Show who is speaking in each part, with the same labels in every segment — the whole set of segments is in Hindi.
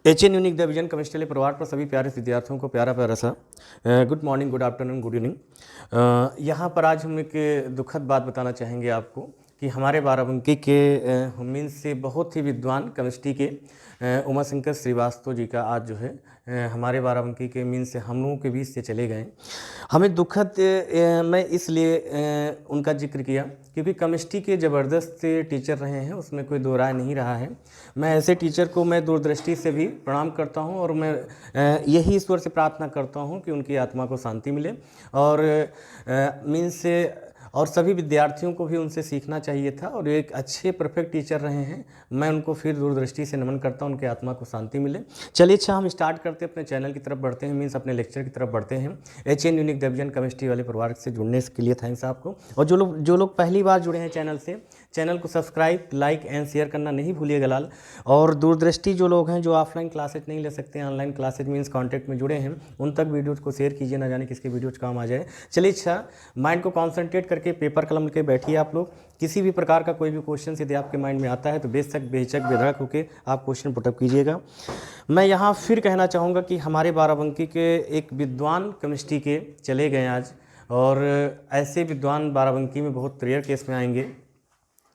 Speaker 1: एचएन यूनिक डिवीजन केमिस्ट्री परिवार पर सभी प्यारे विद्यार्थियों को प्यारा प्यारा सा good morning, good afternoon, good evening. यहाँ पर आज हम एक दुखद बात बताना चाहेंगे आपको कि हमारे बाराबंकी के मीन्स से बहुत ही विद्वान केमिस्ट्री के उमा शंकर श्रीवास्तव जी का आज जो है हमारे बाराबंकी के मीन्स से हम लोगों के बीच से चले गए। हमें दुखद मैं इसलिए उनका जिक्र किया क्योंकि केमिस्ट्री के ज़बरदस्त टीचर रहे हैं, उसमें कोई दो राय नहीं रहा है। मैं ऐसे टीचर को मैं दूरदृष्टि से भी प्रणाम करता हूं और मैं यही ईश्वर से प्रार्थना करता हूं कि उनकी आत्मा को शांति मिले और मीन्स और सभी विद्यार्थियों को भी उनसे सीखना चाहिए था और एक अच्छे परफेक्ट टीचर रहे हैं। मैं उनको फिर दूरदृष्टि से नमन करता हूं, उनकी आत्मा को शांति मिले। चलिए अच्छा, हम स्टार्ट करते हैं, अपने चैनल की तरफ बढ़ते हैं, मीन्स अपने लेक्चर की तरफ बढ़ते हैं। एचएन यूनिक डिवीजन केमिस्ट्री वाले परिवार से जुड़ने के लिए थैंक्स आपको। और जो लोग पहली बार जुड़े हैं चैनल से, चैनल को सब्सक्राइब, लाइक एंड शेयर करना नहीं भूलिएगा लाल। और दूरदृष्टि जो लोग हैं जो ऑफलाइन क्लासेज नहीं ले सकते, ऑनलाइन क्लासेज मीन्स कॉन्टैक्ट में जुड़े हैं, उन तक वीडियोज़ को शेयर कीजिए, ना जाने किसके वीडियोज़ काम आ जाए। चलिए अच्छा, माइंड को कॉन्सेंट्रेट करके पेपर कलम लेके बैठिए आप लोग। किसी भी प्रकार का कोई भी क्वेश्चन यदि आपके माइंड में आता है तो बेशक बेहिचक बेधड़क होकर आप क्वेश्चन पुटअप कीजिएगा। मैं यहाँ फिर कहना चाहूँगा कि हमारे बाराबंकी के एक विद्वान केमिस्ट्री के चले गए आज, और ऐसे विद्वान बाराबंकी में बहुत रेयर केस में आएंगे।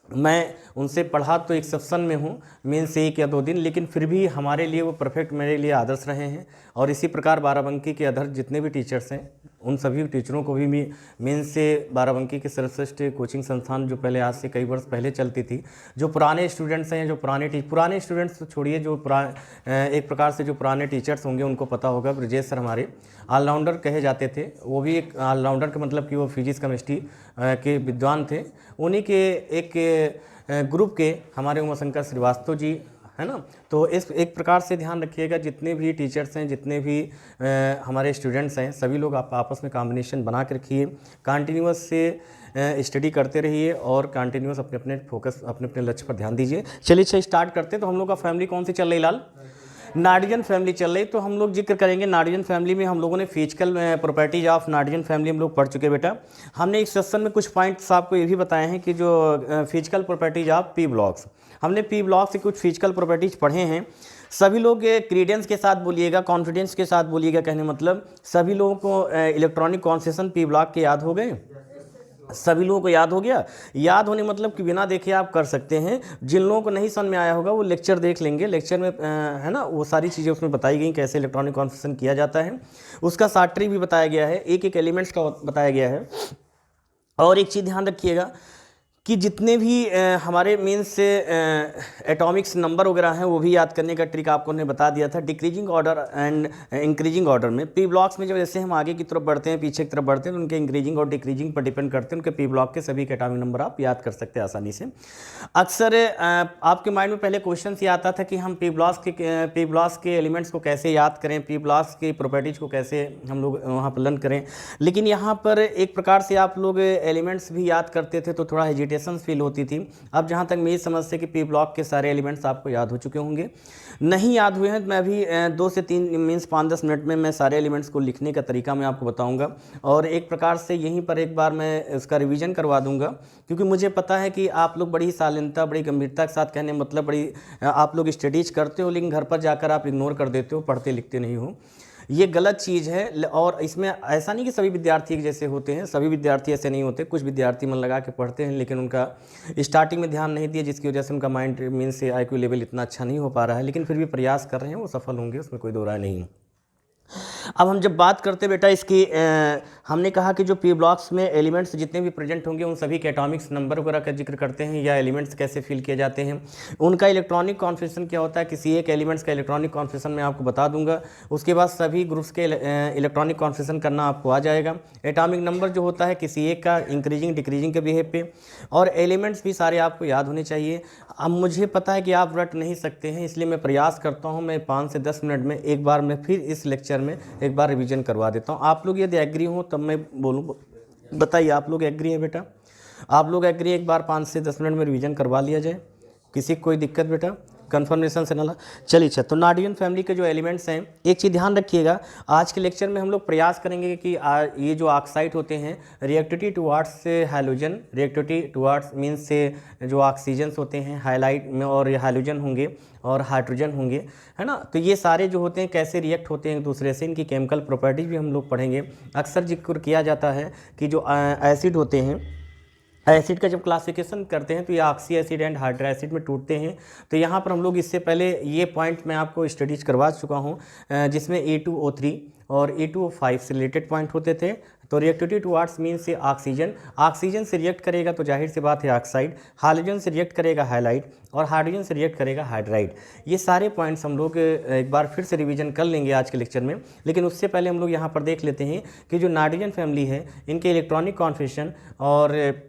Speaker 1: मैं उनसे पढ़ा तो एक्सेप्शन में हूँ, मीन्स 1 या 2 दिन, लेकिन फिर भी हमारे लिए वो परफेक्ट मेरे लिए आदर्श रहे हैं। और इसी प्रकार बाराबंकी के अदर जितने भी टीचर्स हैं उन सभी टीचरों को भी मीन्स से बाराबंकी के सर्वश्रेष्ठ कोचिंग संस्थान जो पहले आज से कई वर्ष पहले चलती थी, जो पुराने स्टूडेंट्स हैं, जो पुराने स्टूडेंट्स तो छोड़िए, जो एक प्रकार से जो पुराने टीचर्स होंगे उनको पता होगा। ब्रजेश सर हमारे ऑलराउंडर कहे जाते थे, वो भी एक ऑलराउंडर का मतलब कि वो फिजिक्स केमिस्ट्री के विद्वान थे। उन्हीं के एक ग्रुप के हमारे उमा शंकर श्रीवास्तव जी है ना। तो इस एक प्रकार से ध्यान रखिएगा, जितने भी टीचर्स हैं, जितने भी हमारे स्टूडेंट्स हैं, सभी लोग आप आपस में कॉम्बिनेशन बना के रखिए, कंटिन्यूअस से स्टडी करते रहिए और कंटिन्यूअस अपने अपने फोकस, अपने अपने लक्ष्य पर ध्यान दीजिए। चलिए अच्छा स्टार्ट करते हैं। तो हम लोग का फैमिली कौन सी चल रही लाल? नार्डियन फैमिली चल रही। तो हम लोग जिक्र करेंगे नार्डियन फैमिली में। हम लोगों ने फिजिकल प्रॉपर्टीज ऑफ नार्डियन फैमिली हम लोग पढ़ चुके बेटा। हमने इस सेशन में कुछ पॉइंट्स आपको ये भी बताए हैं कि जो physical properties of P blocks, हमने पी ब्लॉक से कुछ फिजिकल प्रॉपर्टीज पढ़े हैं। सभी लोग क्रीडेंस के साथ बोलिएगा, कॉन्फिडेंस के साथ बोलिएगा। कहने मतलब सभी लोगों को इलेक्ट्रॉनिक कॉन्सेशन पी ब्लॉक के याद हो गए? सभी लोगों को याद हो गया? याद होने मतलब कि बिना देखे आप कर सकते हैं। जिन लोगों को नहीं समझ में आया होगा वो लेक्चर देख लेंगे, लेक्चर में है ना वो सारी चीज़ें उसमें बताई गई कैसे इलेक्ट्रॉनिक कॉन्सेशन किया जाता है। उसका शार्ट ट्रिक भी बताया गया है, एक एक एलिमेंट्स का बताया गया है। और एक चीज़ ध्यान रखिएगा कि जितने भी हमारे मीन्स से एटॉमिक्स नंबर वगैरह हैं वो भी याद करने का ट्रिक आपको ने बता दिया था। Decreasing order and increasing order में पी ब्लॉक्स में जब जैसे हम आगे की तरफ बढ़ते हैं, पीछे की तरफ बढ़ते हैं, तो उनके इंक्रीजिंग और डिक्रीजिंग पर डिपेंड करते हैं। उनके पी ब्लॉक के सभी के एटॉमिक नंबर आप याद कर सकते हैं आसानी से। अक्सर आपके माइंड में पहले क्वेश्चन ये आता था कि हम पी ब्लॉक्स के एलिमेंट्स को कैसे याद करें, पी ब्लॉक्स की प्रॉपर्टीज़ को कैसे हम लोग वहाँ पर लर्न करें। लेकिन यहाँ पर एक प्रकार से आप लोग एलिमेंट्स भी याद करते थे तो थोड़ा हेजिटेशन फील होती थी। अब जहाँ तक मेरी समझ से कि पी ब्लॉक के सारे एलिमेंट्स आपको याद हो चुके होंगे। नहीं याद हुए हैं तो मैं अभी 2 से 3 मीन्स 5-10 मिनट में मैं सारे एलिमेंट्स को लिखने का तरीका मैं आपको बताऊंगा और एक प्रकार से यहीं पर एक बार मैं उसका रिवीजन करवा दूंगा, क्योंकि मुझे पता है कि आप लोग बड़ी शालीनता, बड़ी गंभीरता के साथ, कहने मतलब बड़ी आप लोग स्टडीज करते हो लेकिन घर पर जाकर आप इग्नोर कर देते हो, पढ़ते लिखते नहीं हो। ये गलत चीज़ है। और इसमें ऐसा नहीं कि सभी विद्यार्थी एक जैसे होते हैं, सभी विद्यार्थी ऐसे नहीं होते। कुछ विद्यार्थी मन लगा के पढ़ते हैं लेकिन उनका स्टार्टिंग में ध्यान नहीं दिया, जिसकी वजह से उनका माइंड मीन्स से IQ लेवल इतना अच्छा नहीं हो पा रहा है, लेकिन फिर भी प्रयास कर रहे हैं, वो सफल होंगे, उसमें कोई दो राय नहीं। अब हम जब बात करते बेटा इसकी हमने कहा कि जो पी ब्लॉक्स में एलिमेंट्स जितने भी प्रेजेंट होंगे उन सभी के एटॉमिक्स नंबर वगैरह का जिक्र करते हैं, या एलिमेंट्स कैसे फिल किए जाते हैं, उनका इलेक्ट्रॉनिक कॉन्फिगरेशन क्या होता है। किसी एक एलिमेंट्स का इलेक्ट्रॉनिक कॉन्फिगरेशन मैं आपको बता दूंगा। उसके बाद सभी ग्रुप्स के इलेक्ट्रॉनिक कॉन्फिगरेशन करना आपको आ जाएगा। एटॉमिक नंबर जो होता है किसी एक का, इंक्रीजिंग डिक्रीजिंग के बिहेव पे, और एलिमेंट्स भी सारे आपको याद होने चाहिए। अब मुझे पता है कि आप रट नहीं सकते हैं, इसलिए मैं प्रयास करता हूँ मैं 5 से 10 मिनट में एक बार मैं फिर इस लेक्चर में एक बार रिवीजन करवा देता हूँ। आप लोग यदि एग्री हो तब मैं बोलूँ, बताइए आप लोग एग्री हैं बेटा? आप लोग एग्री एक बार 5 से 10 मिनट में रिवीजन करवा लिया जाए, किसी को कोई दिक्कत बेटा? कन्फर्मेशन से ना। चलिए अच्छा, तो नाइट्रोजन फैमिली के जो एलिमेंट्स हैं, एक चीज़ ध्यान रखिएगा, आज के लेक्चर में हम लोग प्रयास करेंगे कि ये जो ऑक्साइड होते हैं रिएक्टिविटी टुवार्ड्स से हाइड्रोजन, रिएक्टिविटी टुवार्ड्स मीन्स से जो ऑक्सीजन्स होते हैं हाइलाइट में, और ये हाइड्रोजन होंगे और हाइड्रोजन होंगे, है ना। तो ये सारे जो होते हैं कैसे रिएक्ट होते हैं एक दूसरे से, इनकी केमिकल प्रॉपर्टीज भी हम लोग पढ़ेंगे। अक्सर जिक्र किया जाता है कि जो एसिड होते हैं, एसिड का जब क्लासिफिकेशन करते हैं तो ये oxy acid and hydro acid में टूटते हैं। तो यहाँ पर हम लोग इससे पहले ये पॉइंट मैं आपको स्टडीज करवा चुका हूँ, जिसमें A2O3 और A2O5 से रिलेटेड पॉइंट होते थे। तो रिएक्टिविटी टुवार्ड्स मीन से ऑक्सीजन, ऑक्सीजन से रिएक्ट करेगा तो जाहिर सी बात है ऑक्साइड, हाइड्रोजन से रिएक्ट करेगा हाइलाइट, और हाइड्रोजन से रिएक्ट करेगा हाइड्राइड। ये सारे पॉइंट्स हम लोग एक बार फिर से रिवीजन कर लेंगे आज के लेक्चर में। लेकिन उससे पहले हम लोग यहाँ पर देख लेते हैं कि जो नाइट्रोजन फैमिली है, इनके इलेक्ट्रॉनिक कॉन्फिगरेशन और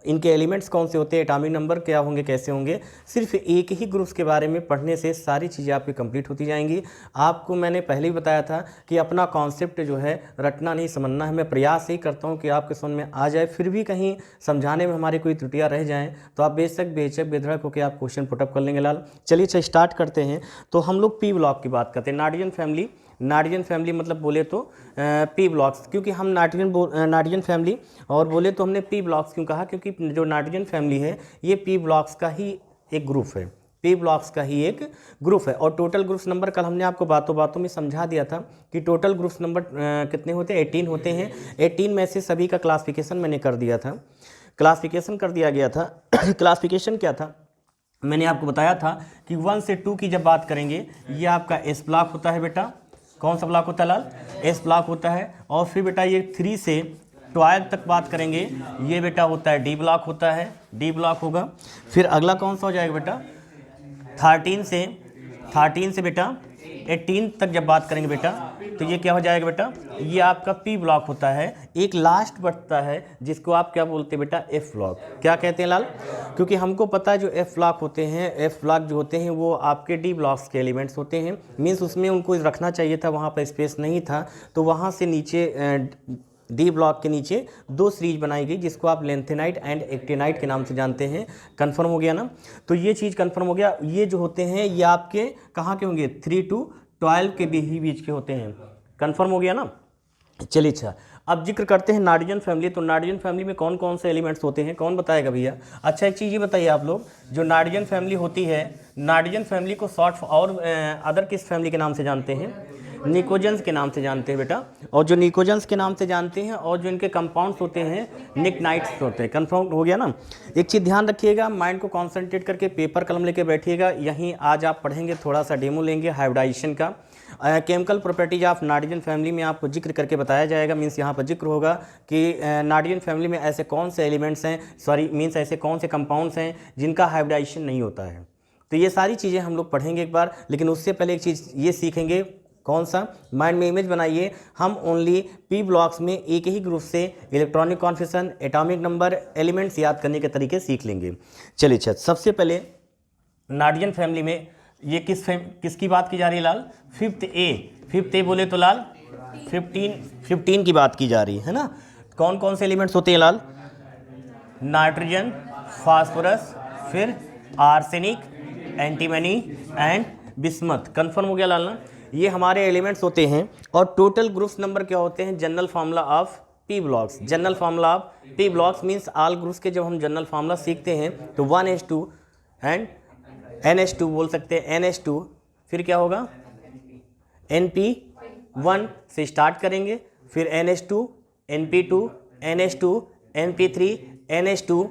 Speaker 1: इनके एलिमेंट्स कौन से होते हैं, एटॉमिक नंबर क्या होंगे, कैसे होंगे। सिर्फ एक ही ग्रुप्स के बारे में पढ़ने से सारी चीज़ें आपकी कंप्लीट होती जाएंगी। आपको मैंने पहले ही बताया था कि अपना कॉन्सेप्ट जो है रटना नहीं समझना है। मैं प्रयास ही करता हूं कि आपके समझ में आ जाए, फिर भी कहीं समझाने में हमारी कोई त्रुटियां रह जाएं तो आप बेझिझक बेधड़क होकर आप क्वेश्चन पुटअप कर लेंगे लाल। चलिए अच्छा स्टार्ट करते हैं। तो हम लोग पी ब्लॉक की बात करते हैं। नाइट्रोजन फैमिली मतलब बोले तो पी ब्लॉक्स, क्योंकि हम नाइट्रोजन फैमिली और बोले तो हमने पी ब्लॉक्स क्यों कहा, क्योंकि जो नाइट्रोजन फैमिली है ये पी ब्लॉक्स का ही एक ग्रुप है, पी ब्लॉक्स का ही एक ग्रुप है। और टोटल ग्रुप्स नंबर कल हमने आपको बातों बातों में समझा दिया था कि टोटल ग्रुप्स नंबर कितने होते हैं, 18 होते हैं। 18 में से सभी का क्लासिफिकेशन मैंने कर दिया था, क्लासिफिकेशन कर दिया गया था। क्लासिफिकेशन क्या था, मैंने आपको बताया था कि 1 से 2 की जब बात करेंगे, ये आपका एस ब्लॉक होता है बेटा। कौन सा ब्लॉक होता है लाल, एस ब्लॉक होता है। और फिर बेटा ये 3 से 12 तक बात करेंगे, ये बेटा होता है डी ब्लॉक होता है, डी ब्लॉक होगा। फिर अगला कौन सा हो जाएगा बेटा, 13 से बेटा 18 तक जब बात करेंगे बेटा, तो ये क्या हो जाएगा बेटा, ये आपका पी ब्लॉक होता है। एक लास्ट बचता है जिसको आप क्या बोलते हैं बेटा, एफ ब्लॉक। क्या कहते हैं लाल, क्योंकि हमको पता है जो एफ ब्लॉक होते हैं, एफ ब्लॉक जो होते हैं वो आपके डी ब्लॉक्स के एलिमेंट्स होते हैं। मीन्स उसमें उनको रखना चाहिए था, वहाँ पर स्पेस नहीं था, तो वहाँ से नीचे डी ब्लॉक के नीचे 2 सीरीज बनाई गई जिसको आप लेंथेनाइट एंड एक्टिनाइट के नाम से जानते हैं। कंफर्म हो गया ना, तो ये चीज़ कंफर्म हो गया। ये जो होते हैं ये आपके कहाँ के होंगे, 3 to 12 के बीच के होते हैं। कंफर्म हो गया ना। चलिए अच्छा, अब जिक्र करते हैं नाइट्रोजन फैमिली। तो नाइट्रोजन फैमिली में कौन कौन से एलिमेंट्स होते हैं, कौन बताएगा भैया। अच्छा एक चीज़ ये बताइए आप लोग, जो नाइट्रोजन फैमिली होती है, नाइट्रोजन फैमिली को शॉर्ट और अदर किस फैमिली के नाम से जानते हैं, निकोजन्स के नाम से जानते हैं बेटा। और जो निकोजन्स के नाम से जानते हैं और जो इनके कंपाउंड्स होते हैं निकनाइट्स होते हैं। कंफर्म हो गया ना। एक चीज़ ध्यान रखिएगा, माइंड को कॉन्सेंट्रेट करके पेपर कलम लेके बैठिएगा। यहीं आज आप पढ़ेंगे, थोड़ा सा डेमो लेंगे हाइब्रिडाइजेशन का। Chemical properties of nitrogen family में आपको जिक्र करके बताया जाएगा। मीन्स यहाँ पर जिक्र होगा कि नाइट्रोजन फैमिली में ऐसे कौन से एलिमेंट्स हैं, मीन्स ऐसे कौन से कंपाउंड्स हैं जिनका हाइब्रिडाइजेशन नहीं होता है। तो ये सारी चीज़ें हम लोग पढ़ेंगे एक बार। लेकिन उससे पहले एक चीज़ ये सीखेंगे, कौन सा, माइंड में इमेज बनाइए। हम ओनली पी ब्लॉक्स में एक ही ग्रुप से electronic configuration, atomic number, elements याद करने के तरीके सीख लेंगे। चलिए अच्छा, सबसे पहले नाइट्रोजन फैमिली में ये किसकी बात की जा रही है लाल, फिफ्थ ए बोले तो लाल 15 की बात की जा रही है ना। कौन कौन से एलिमेंट्स होते हैं लाल, नाइट्रोजन, फास्फोरस, फिर arsenic, antimony and bismuth. Confirm हो गया लाल ना। ये हमारे एलिमेंट्स होते हैं। और टोटल ग्रुप्स नंबर क्या होते हैं, general formula of P blocks. General formula of P blocks means all groups के जब हम जनरल फार्मूला सीखते हैं तो 1s2 एंड NH2 बोल सकते हैं, NH2, फिर क्या होगा NP1 से स्टार्ट करेंगे, फिर NH2, NP2, NH2, NP3, NH2,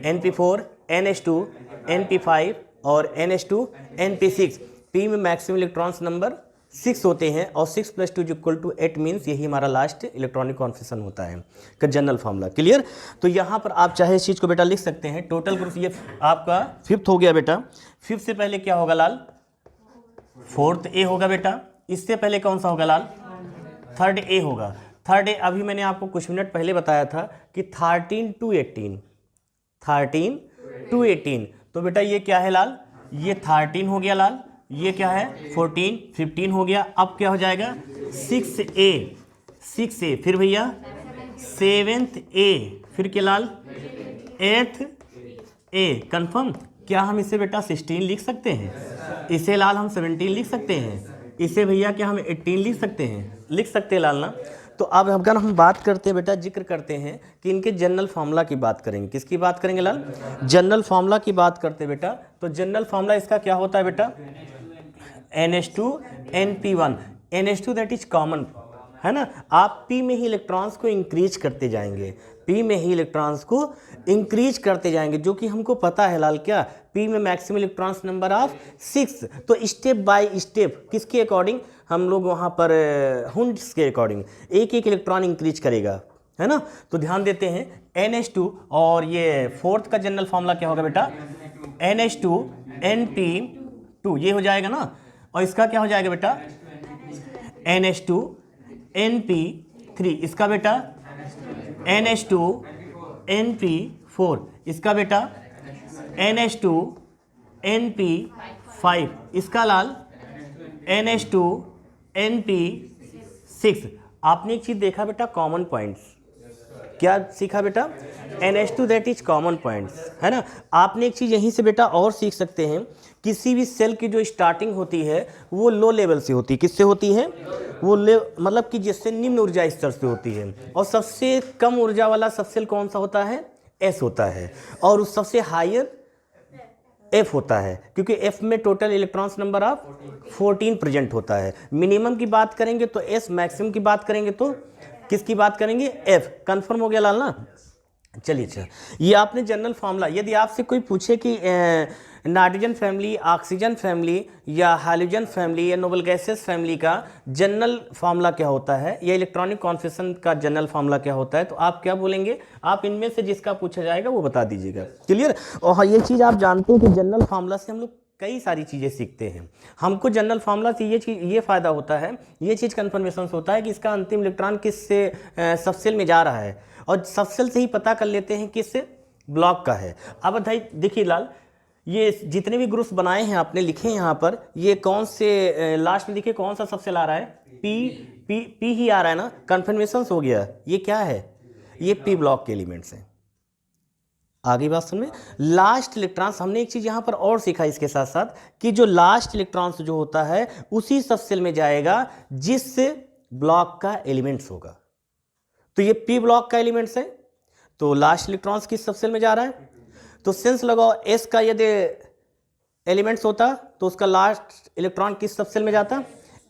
Speaker 1: NP4, NH2, NP5 और NH2, NP6। P में मैक्सिमम इलेक्ट्रॉन्स नंबर 6 होते हैं और 6 + 2 = 8 मीन्स यही हमारा लास्ट इलेक्ट्रॉनिक कॉन्फिगरेशन होता है का जनरल फार्मूला। क्लियर। तो यहाँ पर आप चाहे इस चीज़ को बेटा लिख सकते हैं। टोटल ग्रुप ये आपका 5th हो गया बेटा। 5th से पहले क्या होगा लाल, 4th A होगा बेटा। इससे पहले कौन सा होगा लाल, 3rd A होगा। 3rd A अभी मैंने आपको कुछ मिनट पहले बताया था कि 13 to 18। तो बेटा ये क्या है लाल, ये 13 हो गया लाल, ये क्या है 14, 15 हो गया। अब क्या हो जाएगा 6A, फिर भैया 7th A, फिर क्या लाल 8th A। कंफर्म, क्या हम इसे बेटा 16 लिख सकते हैं? इसे लाल हम 17 लिख सकते हैं? इसे भैया क्या हम 18 लिख सकते हैं? लिख सकते हैं लाल ना। तो अब अगर हम बात करते हैं बेटा, जिक्र करते हैं कि इनके जनरल फार्मूला की बात करेंगे। किसकी बात करेंगे लाल? जनरल फार्मूला की बात करते हैं बेटा। तो जनरल फार्मूला इसका क्या होता है बेटा? NH2NP1। NH2 that is common, है ना। आप P में ही इलेक्ट्रॉन्स को इंक्रीज करते जाएंगे, P में ही इलेक्ट्रॉन्स को इंक्रीज करते जाएंगे, जो कि हमको पता है लाल क्या, P में मैक्सिमम इलेक्ट्रॉन्स नंबर ऑफ 6। तो स्टेप बाय स्टेप किसके अकॉर्डिंग हम लोग वहाँ पर हुंड्स के अकॉर्डिंग एक एक इलेक्ट्रॉन इंक्रीज करेगा, है ना। तो ध्यान देते हैं NH2, और ये फोर्थ का जनरल फॉर्मूला क्या होगा बेटा? NH2NP2, ये हो जाएगा ना। और इसका क्या हो जाएगा बेटा? NH2NP3, इसका बेटा NH2NP4, इसका बेटा NH2NP5, इसका लाल NH2NP6। आपने एक चीज देखा बेटा, कॉमन पॉइंट्स। क्या सीखा बेटा? NH2 that is common points, है ना। आपने एक चीज यहीं से बेटा और सीख सकते हैं, किसी भी सेल की जो स्टार्टिंग होती है वो लो लेवल से होती है। किससे होती है? वो मतलब कि जिससे निम्न ऊर्जा स्तर से होती है। और सबसे कम ऊर्जा वाला सबसेल कौन सा होता है? S होता है। और उस सबसे हायर F होता है, क्योंकि F में total electrons number of 14 present होता है। मिनिमम की बात करेंगे तो S, मैक्सिमम की बात करेंगे तो किसकी बात करेंगे? F। कंफर्म हो गया लाल ना। चलिए अच्छा, ये आपने जनरल फार्मूला। यदि आपसे कोई पूछे कि नाइट्रोजन फैमिली, ऑक्सीजन फैमिली या हाइड्रोजन फैमिली या नोबल गैसेस फैमिली का जनरल फार्मूला क्या होता है, या इलेक्ट्रॉनिक कॉन्फिगरेशन का जनरल फार्मूला क्या होता है, तो आप क्या बोलेंगे? आप इनमें से जिसका पूछा जाएगा वो बता दीजिएगा। क्लियर? और हाँ, ये चीज़ आप जानते हैं कि जनरल फार्मूला से हम लोग कई सारी चीज़ें सीखते हैं। हमको जनरल फार्मूला से ये चीज़, ये फ़ायदा होता है, ये चीज़ कन्फर्मेशन होता है कि इसका अंतिम इलेक्ट्रॉन किस से सबसेल में जा रहा है, और सबसेल से ही पता कर लेते हैं किस ब्लॉक का है। अब भाई देखिए लाल, ये जितने भी ग्रुप्स बनाए हैं आपने लिखे यहाँ पर, ये कौन से लास्ट में देखिए कौन सा सबसेल आ रहा है? पी ही आ रहा है ना। कन्फर्मेशन हो गया। ये क्या है? ये P ब्लॉक के एलिमेंट्स हैं। आगे बात सुन में, लास्ट इलेक्ट्रॉन्स, हमने एक चीज यहां पर और सीखा इसके साथ साथ, कि जो लास्ट इलेक्ट्रॉन्स जो होता है उसी सबसेल में जाएगा जिस ब्लॉक का एलिमेंट्स होगा। तो ये P ब्लॉक का एलिमेंट्स है, तो लास्ट इलेक्ट्रॉन्स किस सबसेल में जा रहा है? तो सेंस लगाओ, S का यदि एलिमेंट्स होता तो उसका लास्ट इलेक्ट्रॉन किस सबसेल में जाता?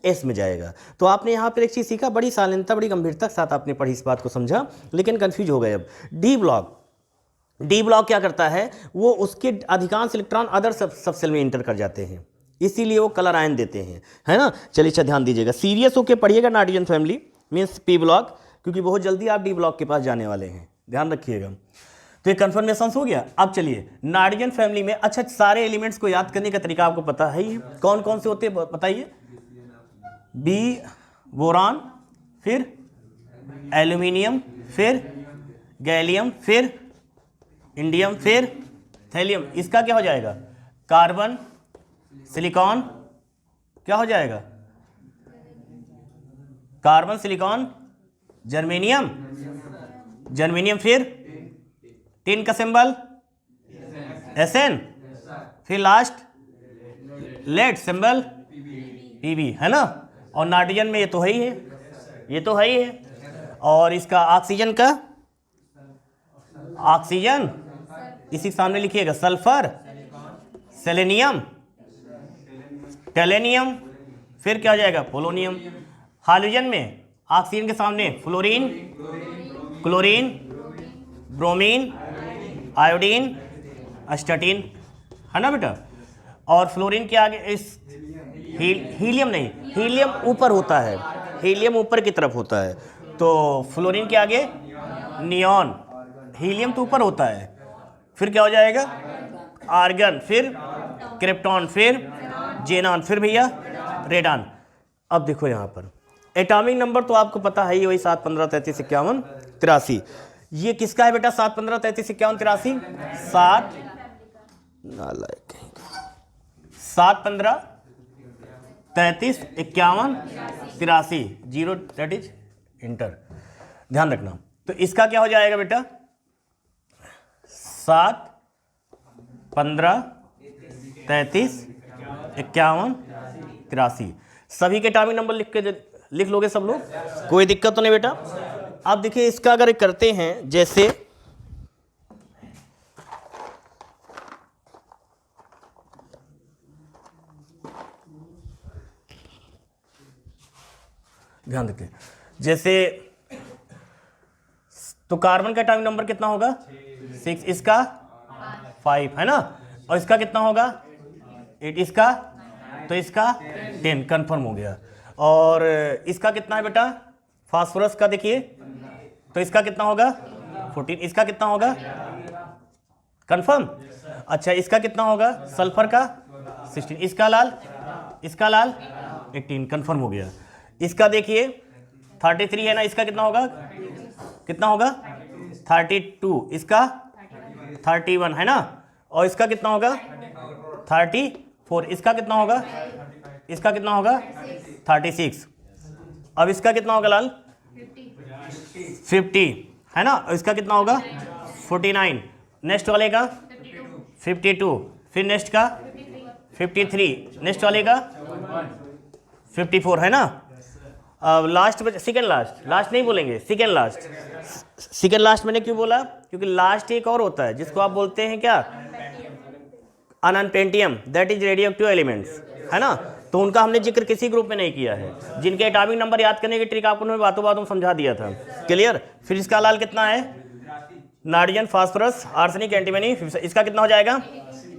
Speaker 1: S में जाएगा। तो आपने यहाँ पर एक चीज सीखा, बड़ी शालीनता, बड़ी गंभीरता के साथ आपने पढ़ी, इस बात को समझा, लेकिन कंफ्यूज हो गए। अब डी ब्लॉक क्या करता है? वो उसके अधिकांश इलेक्ट्रॉन अदर सबसेल में इंटर कर जाते हैं, इसीलिए वो कलर आयन देते हैं, है ना। चलिए अच्छा, ध्यान दीजिएगा, सीरियस होकर पढ़िएगा nitrogen family means P block, क्योंकि बहुत जल्दी आप डी ब्लॉक के पास जाने वाले हैं, ध्यान रखिएगा। तो ये कन्फर्मेशन हो गया। अब चलिए नाइट्रोजन फैमिली में, अच्छा सारे एलिमेंट्स को याद करने का तरीका आपको पता है ही, कौन कौन से होते हैं बताइए? बी बोरान, फिर एल्यूमिनियम, फिर गैलियम, फिर इंडियम, फिर थैलियम। इसका क्या हो जाएगा? कार्बन, सिलिकॉन, क्या हो जाएगा? कार्बन, सिलिकॉन, जर्मेनियम, फिर टिन का सिंबल Sn, फिर लास्ट लेड सिंबल Pb, है ना। और नाइट्रोजन में ये तो है ही है, ये तो है ही है। और इसका ऑक्सीजन का, ऑक्सीजन इसी सामने लिखिएगा, सल्फर, सेलेनियम, टेलेनियम, फिर क्या हो जाएगा? पोलोनियम। हाइड्रोजन में ऑक्सीजन के सामने फ्लोरीन, क्लोरीन, ब्रोमीन, आयोडीन, अस्टाटीन, है ना बेटा। और फ्लोरीन के आगे इस हीलियम नहीं, हीलियम ऊपर होता है, हीलियम ऊपर की तरफ होता है, तो फ्लोरीन के आगे नियॉन, हीलियम तो ऊपर होता है, फिर क्या हो जाएगा? आर्गन, फिर क्रिप्टॉन, फिर जेनॉन, फिर भैया रेडान। अब देखो यहाँ पर एटॉमिक नंबर तो आपको पता है ही, वही 7, 15, 33, 51, 83। ये किसका है बेटा? 7, 15, 33, 51, 83, 7, 15, 33, 51, 83, 0 दैट इज इंटर, ध्यान रखना। तो इसका क्या हो जाएगा बेटा? 7, 15, 33, 51, 83। सभी के एटॉमिक नंबर लिख लोगे सब लोग, कोई दिक्कत तो नहीं बेटा। अब देखिए इसका अगर करते हैं, जैसे ध्यान रखिए, जैसे तो कार्बन का एटॉमिक नंबर कितना होगा 6, इसका 5 है ना, और इसका कितना होगा 8, इसका तो इसका 10, कंफर्म हो गया। और इसका कितना है बेटा फास्फोरस का, देखिए तो इसका कितना होगा 14, इसका कितना होगा कंफर्म। अच्छा इसका कितना होगा सल्फर का 16, इसका लाल 18, कंफर्म हो गया। इसका देखिए 33 है ना, इसका कितना होगा 32, इसका 31 है ना, और इसका कितना होगा 34, इसका कितना होगा 36। अब इसका कितना होगा लाल 50 है ना, और इसका कितना होगा 49, नेक्स्ट वाले का 52, फिर नेक्स्ट का 53, नेक्स्ट वाले का 54 है ना। अब लास्ट सेकेंड लास्ट नहीं बोलेंगे, सेकेंड लास्ट मैंने क्यों बोला, क्योंकि लास्ट एक और होता है जिसको आप बोलते हैं क्या अनपेंटियम, that is radioactive elements है ना, तो उनका हमने जिक्र किसी ग्रुप में नहीं किया है। जिनके एटॉमिक नंबर याद करने की ट्रिक आपको मैं बातों में समझा दिया था, क्लियर। फिर इसका लाल कितना है नाइट्रोजन, फास्फोरस, आर्सेनिक, एंटीमनी, इसका कितना हो जाएगा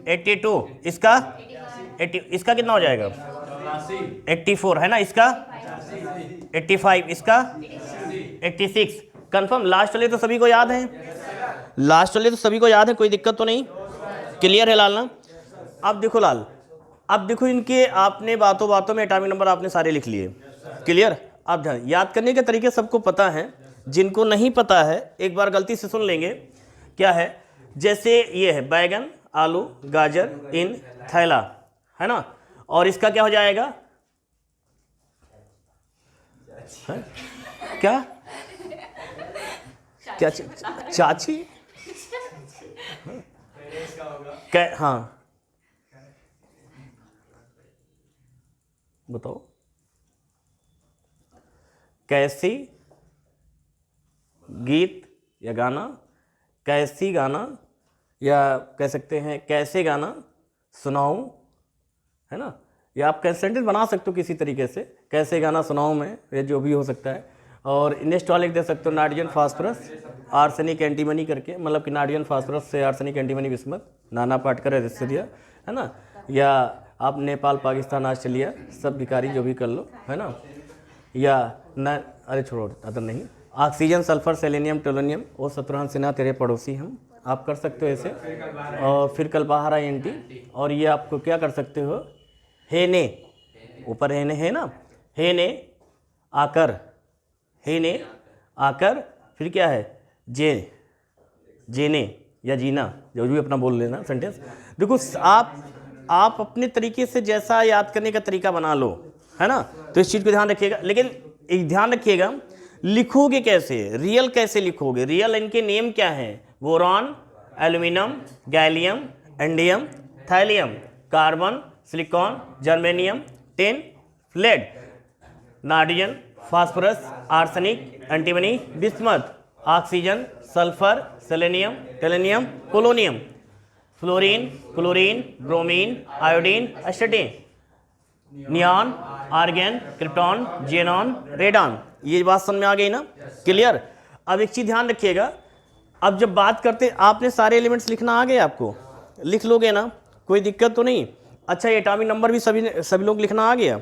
Speaker 1: 82, इसका कितना हो जाएगा 84 है ना, इसका 85, इसका 86, कंफर्म। लास्ट वाले तो सभी को याद है, कोई दिक्कत तो नहीं, क्लियर है लाल ना। अब देखो लाल, अब देखो इनके आपने बातों में एटॉमिक नंबर आपने सारे लिख लिए, क्लियर। अब ध्यान, याद करने के तरीके सबको पता है, जिनको नहीं पता है एक बार गलती से सुन लेंगे। क्या है, जैसे ये है बैगन, आलू, गाजर, इन, थैला है ना, और इसका क्या हो जाएगा है? क्या चाची हाँ बताओ, कैसी गीत या गाना, कैसी गाना या कह सकते हैं कैसे गाना सुनाऊं है ना, या आप कैसे सेंटेंस बना सकते हो किसी तरीके से, कैसे गाना सुनाऊं मैं, ये जो भी हो सकता है। और नेक्स्ट वाले दे सकते हो नाइट्रोजन, फास्फोरस, आर्सेनिक, एंटीमनी करके, मतलब कि नाइट्रोजन, फास्फोरस से आर्सेनिक, एंटीमनी, बिस्मत, नाना पाटकर है दिया है ना, या आप नेपाल, पाकिस्तान, ऑस्ट्रेलिया सब भिखारी जो भी कर लो है ना, या न अरे छोड़ो अदर नहीं, ऑक्सीजन, सल्फर, सेलेनियम, टोलोनियम, ओ शत्रुघ्न सिन्हा तेरे पड़ोसी हम, आप कर सकते हो ऐसे। और फिर कलबाहरा एंटी, और ये आपको क्या कर सकते हो हेने, ऊपर हेने है ना, हेने आकर, फिर क्या है जेने या जीना, जो भी अपना बोल लेना सेंटेंस। देखो आप अपने तरीके से जैसा याद करने का तरीका बना लो है ना, तो इस चीज़ को ध्यान रखिएगा। लेकिन एक ध्यान रखिएगा लिखोगे कैसे, रियल कैसे लिखोगे, रियल इनके नेम क्या हैं, boron, aluminium, gallium, indium, thallium, carbon, silicon, germanium, tin, lead, nitrogen, phosphorus, arsenic, antimony, bismuth, oxygen, sulphur, selenium, tellurium, polonium, fluorine, chlorine, bromine, iodine, astatine, neon, argon, krypton, xenon, radon. ये बात समझ में आ गई ना, क्लियर। अब एक चीज़ ध्यान रखिएगा, अब जब बात करते आपने सारे एलिमेंट्स लिखना आ गए, आपको लिख लोगे ना, कोई दिक्कत तो नहीं। अच्छा एटॉमिक नंबर भी सभी लोग लिखना आ गया।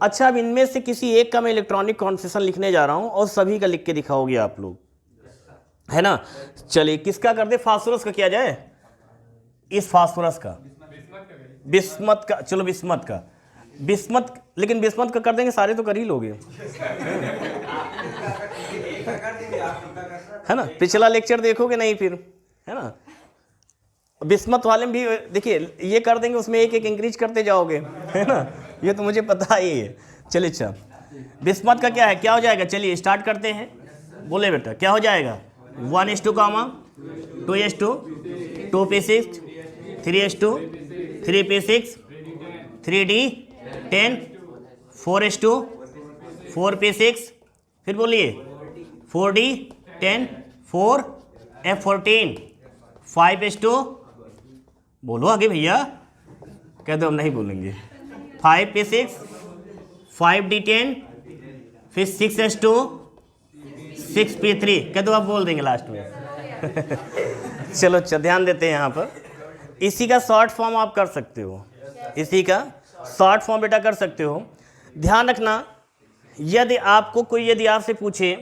Speaker 1: अच्छा अब इनमें से किसी एक का मैं इलेक्ट्रॉनिक कॉन्फिगरेशन लिखने जा रहा हूँ और सभी का लिख के दिखाओगे आप लोग है ना। चलिए किसका कर दे, फास्फोरस का किया जाए, इस फास्फोरस का, बिस्मथ का, चलो बिस्मथ का, लेकिन बिस्मथ का कर देंगे, सारे तो कर ही लोगे है ना, पिछला लेक्चर देखोगे नहीं फिर है ना। बिस्मथ वाले में भी देखिए ये कर देंगे, उसमें एक इंक्रीज करते जाओगे है ना, ये तो मुझे पता ही है। चलिए अच्छा बिस्मथ का क्या है, क्या हो जाएगा, चलिए स्टार्ट करते हैं, बोले बेटा क्या हो जाएगा 1:2, 2:2, 2p6, 3:2,
Speaker 2: 3p6 3d10 4s2 4p6 फिर बोलिए 4d10 4f14 5s2 बोलो आगे भैया, कह दो हम नहीं बोलेंगे 5p6 5d10 फिर 6s2 6p3 कह दो आप बोल देंगे लास्ट में चलो ध्यान देते हैं यहाँ पर। इसी का शॉर्ट फॉर्म आप कर सकते हो, इसी का शॉर्ट फॉर्म बेटा कर सकते हो। ध्यान रखना, यदि आपसे पूछे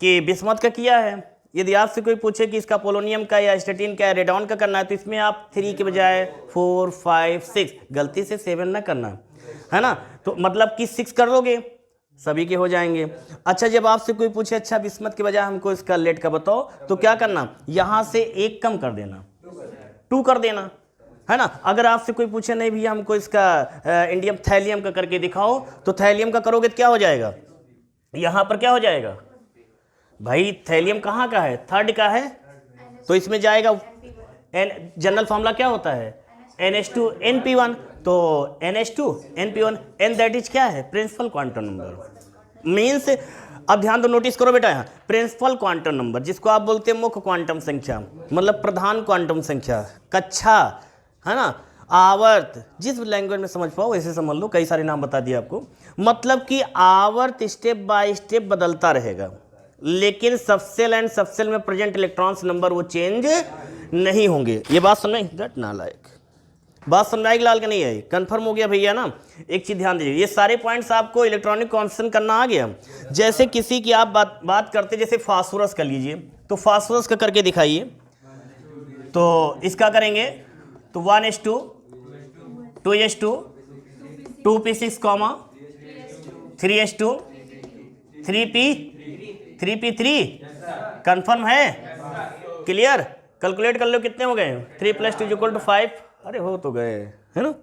Speaker 2: कि बिस्मथ का किया है, यदि आपसे कोई पूछे कि इसका पोलोनियम का या स्टेटिन का या रेडॉन का करना है, तो इसमें आप 3 के बजाय 4 5 6 गलती से 7 ना करना, है ना, तो मतलब कि 6 कर दोगे सभी के हो जाएंगे। अच्छा, जब आपसे कोई पूछे अच्छा बिस्मथ के बजाय हमको इसका लेट का बताओ, तो क्या करना, यहाँ से 1 कम कर देना, 2 कर देना, है ना। अगर आपसे कोई पूछे नहीं भैया हमको इसका इंडियम थैलियम का करके दिखाओ, तो थैलियम का करोगे तो क्या हो जाएगा, यहाँ पर क्या हो जाएगा भाई, थैलियम कहाँ का है, 3rd का है, तो इसमें जाएगा जनरल फार्मूला क्या होता है NH2NP1, तो NH2NP1 N दैट इज क्या है, प्रिंसिपल क्वांटम नंबर मीन्स। अब ध्यान दो, नोटिस करो बेटा, यहाँ प्रिंसिपल क्वांटम नंबर जिसको आप बोलते हैं मुख्य क्वांटम संख्या, मतलब प्रधान क्वांटम संख्या, कक्षा, है ना, आवर्त, जिस लैंग्वेज में समझ पाओ वैसे समझ लो, कई सारे नाम बता दिए आपको। मतलब कि आवर्त स्टेप बाय स्टेप बदलता रहेगा, लेकिन सबसेल एंड सबसेल में प्रेजेंट इलेक्ट्रॉन्स नंबर वो चेंज नहीं होंगे। ये बात समझ दैट नालायक, बात समझाएगी लाल का नहीं है, कंफर्म हो गया भैया ना। एक चीज ध्यान दीजिए, ये सारे पॉइंट्स आपको इलेक्ट्रॉनिक कांस्टेंट करना आ गया। जैसे किसी की आप बात करते, जैसे फास्फोरस कर लीजिए, तो फास्फोरस का करके दिखाइए, तो इसका करेंगे तो 1s2 2s2 2p6 3s2 3p3 confirm है, क्लियर, कैलकुलेट कर लो कितने हो गए, 3 + 2 = 5, अरे हो तो गए, है ना।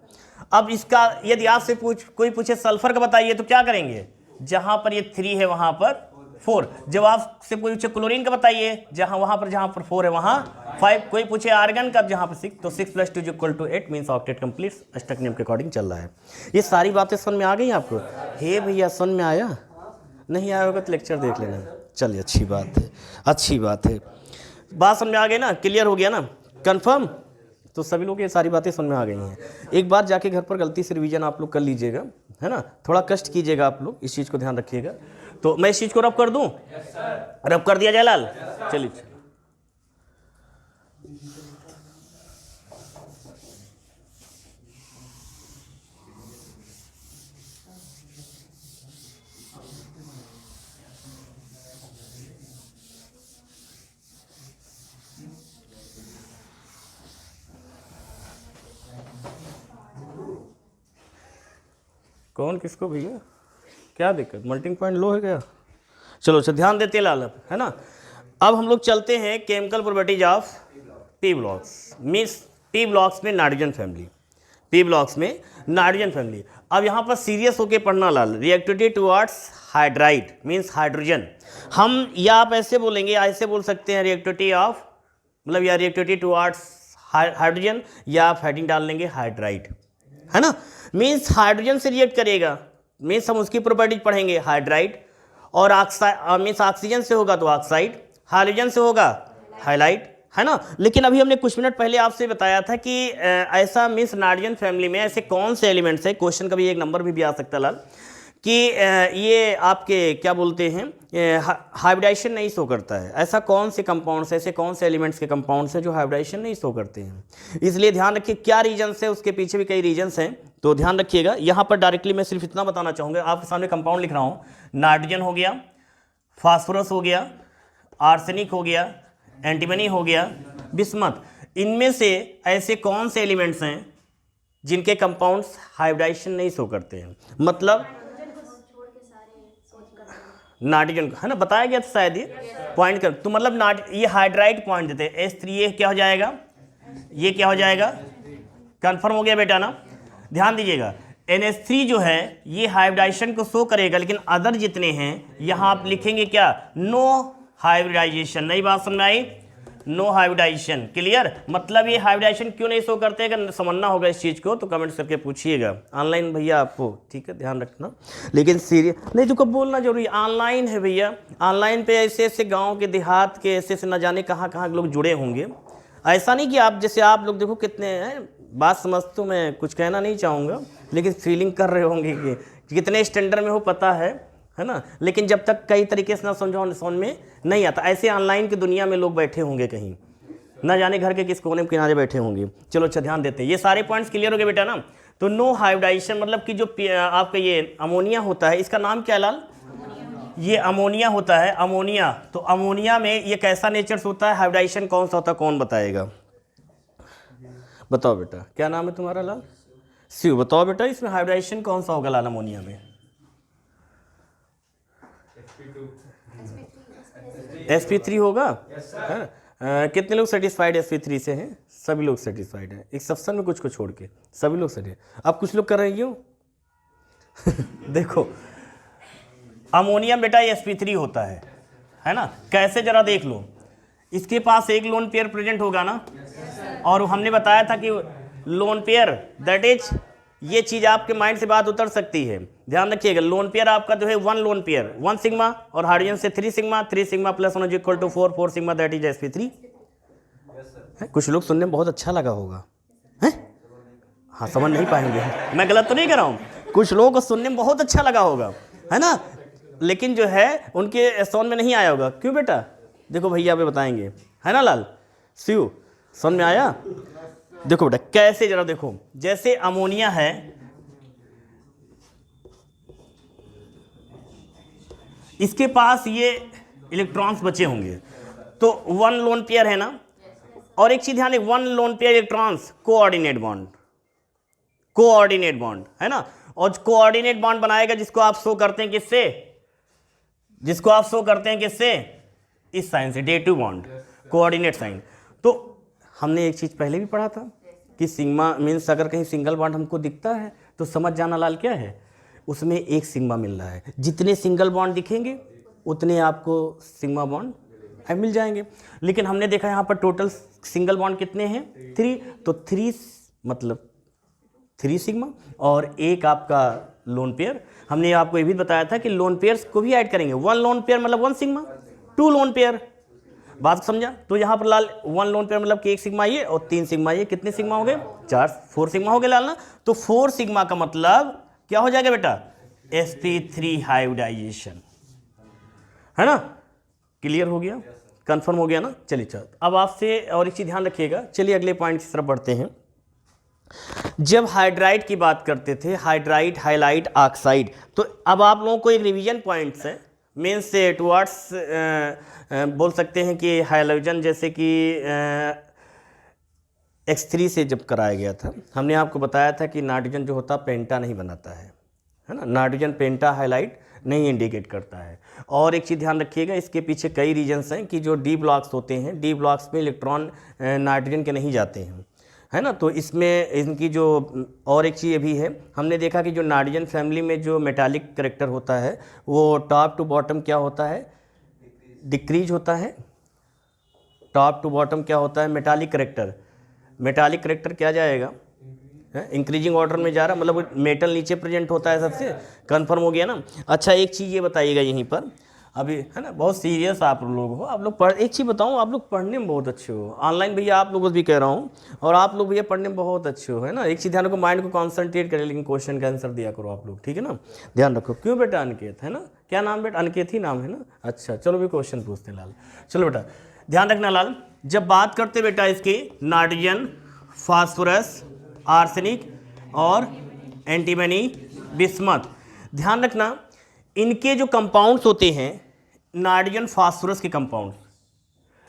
Speaker 2: अब इसका यदि आपसे कोई पूछे सल्फर का बताइए, तो क्या करेंगे, जहां पर ये 3 है वहां पर 4, जब आपसे पूछे क्लोरीन का बताइए, जहां पर 4 है वहां 5, कोई पूछे आर्गन का जहां पर 6, तो 6 + 2 = 8 मीन्स ऑक्टेट कंप्लीट, अष्टक नियम के अकॉर्डिंग चल रहा है। ये सारी बातें समझ में आ गई आपको, हे भैया समझ में आया, नहीं आया होगा तो लेक्चर देख लेना। चलिए अच्छी बात है, अच्छी बात है, बात समझ में आ गई ना, क्लियर हो गया ना, कंफर्म। तो सभी लोग ये सारी बातें समझ में आ गई हैं। एक बार जाके घर पर गलती से रिवीजन आप लोग कर लीजिएगा, है ना, थोड़ा कष्ट कीजिएगा आप लोग, इस चीज़ को ध्यान रखिएगा। तो मैं इस चीज़ को रब कर दूं, रब कर दिया जयलाल, चलिए। कौन किसको भैया, क्या दिक्कत, मेल्टिंग पॉइंट लो है क्या, चलो अच्छा ध्यान देते लाल, है ना। अब हम लोग चलते हैं chemical properties of P blocks, means P blocks में नाइट्रोजन फैमिली, पी ब्लॉक्स में नाइट्रोजन फैमिली। अब यहाँ पर सीरियस होके पढ़ना लाल, reactivity towards hydride means hydrogen, हम या आप ऐसे बोलेंगे, ऐसे बोल सकते हैं रिएक्टिविटी ऑफ, मतलब या रिएक्टिविटी टुवर्ड्स हाइड्रोजन, या आप हेडिंग डाल लेंगे हाइड्राइड, है ना, मीन्स हाइड्रोजन से रिएक्ट करेगा, मीन्स हम उसकी प्रॉपर्टीज पढ़ेंगे हाइड्राइड, और ऑक्साइड मीन्स ऑक्सीजन से होगा तो ऑक्साइड, हाइड्रोजन से होगा हाइलाइट, है ना। लेकिन अभी हमने कुछ मिनट पहले आपसे बताया था कि ऐसा मीन्स नाइट्रोजन फैमिली में ऐसे कौन से एलिमेंट्स है, क्वेश्चन का भी एक नंबर भी आ सकता है लाल, कि ये आपके क्या बोलते हैं हाइब्रिडाइजेशन नहीं शो करता है, ऐसा कौन से कंपाउंड्स, ऐसे कौन से एलिमेंट्स के कंपाउंड्स हैं जो हाइब्रिडाइजेशन नहीं शो करते हैं। इसलिए ध्यान रखिए क्या रीजन्स है, उसके पीछे भी कई रीजन्स हैं, तो ध्यान रखिएगा। यहाँ पर डायरेक्टली मैं सिर्फ इतना बताना चाहूँगा, आपके सामने कंपाउंड लिख रहा हूँ, नाइट्रोजन हो गया, फास्फोरस हो गया, आर्सेनिक हो गया, एंटीमनी हो गया, बिस्मथ, इनमें से ऐसे कौन से एलिमेंट्स हैं जिनके कंपाउंड्स हाइब्रिडाइजेशन नहीं शो करते हैं, मतलब नाइट्रोजन, है ना, बताया गया था शायद ये पॉइंट कर, तो मतलब ये हाइड्राइड पॉइंट देते हैं, H3 ये क्या हो जाएगा, ये क्या हो जाएगा, कंफर्म हो गया बेटा ना। ध्यान दीजिएगा NH3 जो है ये हाइब्रिडाइजेशन को शो करेगा, लेकिन अदर जितने हैं यहाँ आप लिखेंगे क्या, नो हाइब्रिडाइजेशन, नई बात समझ में आई, नो हाइब्रिडाइजेशन। क्लियर? मतलब ये हाइब्रिडाइजेशन क्यों नहीं शो करते? अगर समझना होगा इस चीज़ को तो कमेंट्स करके पूछिएगा। ऑनलाइन भैया आपको, ठीक है, ध्यान रखना, लेकिन सीरियस नहीं, तुमको बोलना जरूरी। ऑनलाइन है भैया, ऑनलाइन पे ऐसे ऐसे गाँव के देहात के ऐसे ऐसे न जाने कहाँ कहाँ लोग जुड़े होंगे। ऐसा नहीं कि आप जैसे आप लोग देखो कितने हैं, बात समझते, मैं कुछ कहना नहीं चाहूँगा, लेकिन फीलिंग कर रहे होंगे कि कितने स्टैंडर्ड में हो, पता है ना। लेकिन जब तक कई तरीके से ना समझो समझ में नहीं आता। ऐसे ऑनलाइन की दुनिया में लोग बैठे होंगे कहीं, ना जाने घर के किस कोने में किनारे बैठे होंगे। चलो अच्छा ध्यान देते हैं, ये सारे पॉइंट्स क्लियर हो गए बेटा ना। तो नो हाइब्रिडाइजेशन मतलब कि जो आपका ये अमोनिया होता है, इसका नाम क्या है लाल? ये अमोनिया होता है, अमोनिया। तो अमोनिया में ये कैसा नेचर होता है, हाइब्रिडाइजेशन कौन सा होता है, कौन बताएगा? बताओ बेटा, क्या नाम है तुम्हारा लाल? शिव। बताओ बेटा, इसमें हाइब्रिडाइजेशन कौन सा होगा लाल अमोनिया में? sp3 होगा। कितने लोग सेटिस्फाइड sp3 से हैं? सभी लोग सेटिस्फाइड हैं, एक्सेप्शन में कुछ को छोड़ के सभी लोग सेटिस्फाइड। अब कुछ लोग कर रहे हैं क्यों? देखो अमोनियम बेटा sp3 होता है ना। कैसे जरा देख लो, इसके पास एक लोन पेयर प्रेजेंट होगा ना, और हमने बताया था कि लोन पेयर दैट इज, ये चीज आपके माइंड से बात उतर सकती है, ध्यान रखिएगा। लोन पेयर आपका जो है वन लोन पेयर 1 सिग्मा, और हाइड्रोजन से 3 sigma, 3 sigma plus 1 equal to 4, 4 sigma that is sp3। कुछ लोग सुनने में बहुत अच्छा लगा होगा, है? हाँ, समझ नहीं पाएंगे, मैं गलत तो नहीं कर रहा हूँ, कुछ लोगों को सुनने में बहुत अच्छा लगा होगा, है ना, लेकिन जो है उनके समझ में नहीं आया होगा। क्यों बेटा? देखो भैया अभी बताएंगे, है ना लाल? शिव, समझ में आया? देखो बेटा कैसे, जरा देखो, जैसे अमोनिया है, इसके पास ये इलेक्ट्रॉन्स बचे होंगे, तो 1 लोन पेयर है ना। और एक चीज ध्यान दें, 1 lone pair electrons coordinate bond, coordinate bond, है ना। और कोऑर्डिनेट बॉन्ड बनाएगा जिसको आप शो करते हैं किससे? जिसको आप शो करते हैं किससे? इस साइन से, डेटिव बॉन्ड, कोऑर्डिनेट साइन। तो हमने एक चीज पहले भी पढ़ा था कि सिग्मा मीन्स अगर कहीं सिंगल बॉन्ड हमको दिखता है तो समझ जाना लाल क्या है, उसमें एक सिग्मा मिल रहा है। जितने सिंगल बॉन्ड दिखेंगे उतने आपको सिग्मा बॉन्ड मिल जाएंगे। लेकिन हमने देखा यहाँ पर टोटल सिंगल बॉन्ड कितने हैं? 3, तो 3 मतलब 3 सिग्मा और एक आपका लोन पेयर। हमने आपको ये भी बताया था कि लोन पेयर्स को भी ऐड करेंगे। 1 लोन पेयर मतलब 1 सिग्मा, 2 लोन पेयर, बात समझा? तो यहाँ पर लाल 1 लोन पेयर मतलब कि 1 सिग्मा ये और 3 सिग्मा ये, कितने सिग्मा हो गए? 4 सिग्मा हो गए लाल ना। तो 4 सिग्मा का मतलब क्या हो जाएगा बेटा? sp3 हाइब्रिडाइजेशन, है ना। क्लियर हो गया, कंफर्म हो गया ना। चलिए चल, अब आपसे और एक चीज ध्यान रखिएगा। चलिए अगले पॉइंट की तरफ बढ़ते हैं। जब हाइड्राइड की बात करते थे, हाइड्राइड, हाइलाइट, ऑक्साइड, तो अब आप लोगों को एक रिवीजन पॉइंट्स है मेन से टुवर्ड्स, बोल सकते हैं कि हाइलोजन, जैसे कि X3 से जब कराया गया था, हमने आपको बताया था कि नाइट्रोजन जो होता पेंटा नहीं बनाता है ना। नाइट्रोजन पेंटा हाइलाइट नहीं इंडिकेट करता है। और एक चीज़ ध्यान रखिएगा, इसके पीछे कई रीजन्स हैं कि जो डी ब्लॉक्स होते हैं, डी ब्लॉक्स में इलेक्ट्रॉन नाइट्रोजन के नहीं जाते हैं, है ना। तो इसमें इनकी जो और एक चीज़ भी है, हमने देखा कि जो नाइट्रोजन फैमिली में जो मेटालिक करेक्टर होता है वो टॉप टू बॉटम क्या होता है? डिक्रीज होता है। टॉप टू बॉटम क्या होता है? Metallic character. मेटालिक करेक्टर क्या जाएगा? इंक्रीजिंग ऑर्डर में जा रहा, मतलब मेटल नीचे प्रेजेंट होता है सबसे। कंफर्म हो गया ना। अच्छा एक चीज़ ये बताइएगा यहीं पर अभी, है ना, बहुत सीरियस आप लोग हो, आप लोग पढ़, एक चीज़ बताऊँ, आप लोग पढ़ने में बहुत अच्छे हो। ऑनलाइन भैया आप लोगों से भी कह रहा हूँ, और आप लोग भैया पढ़ने में बहुत अच्छे हो, है ना। एक चीज़ ध्यान रखो, माइंड को कॉन्सेंट्रेट करें, लेकिन क्वेश्चन का आंसर दिया करो आप लोग, ठीक है ना। ध्यान रखो। क्यों बेटा? अनिकेत, है ना, क्या नाम बेटा? अनिकेत ही नाम है ना। अच्छा चलो भी क्वेश्चन पूछते हैं लाल। चलो बेटा ध्यान रखना लाल, जब बात करते बेटा इसके नाइट्रोजन, फास्फोरस, आर्सेनिक और एंटीमनी, बिस्मथ, ध्यान रखना इनके जो कंपाउंड्स होते हैं, नाइट्रोजन फास्फोरस के कंपाउंड्स,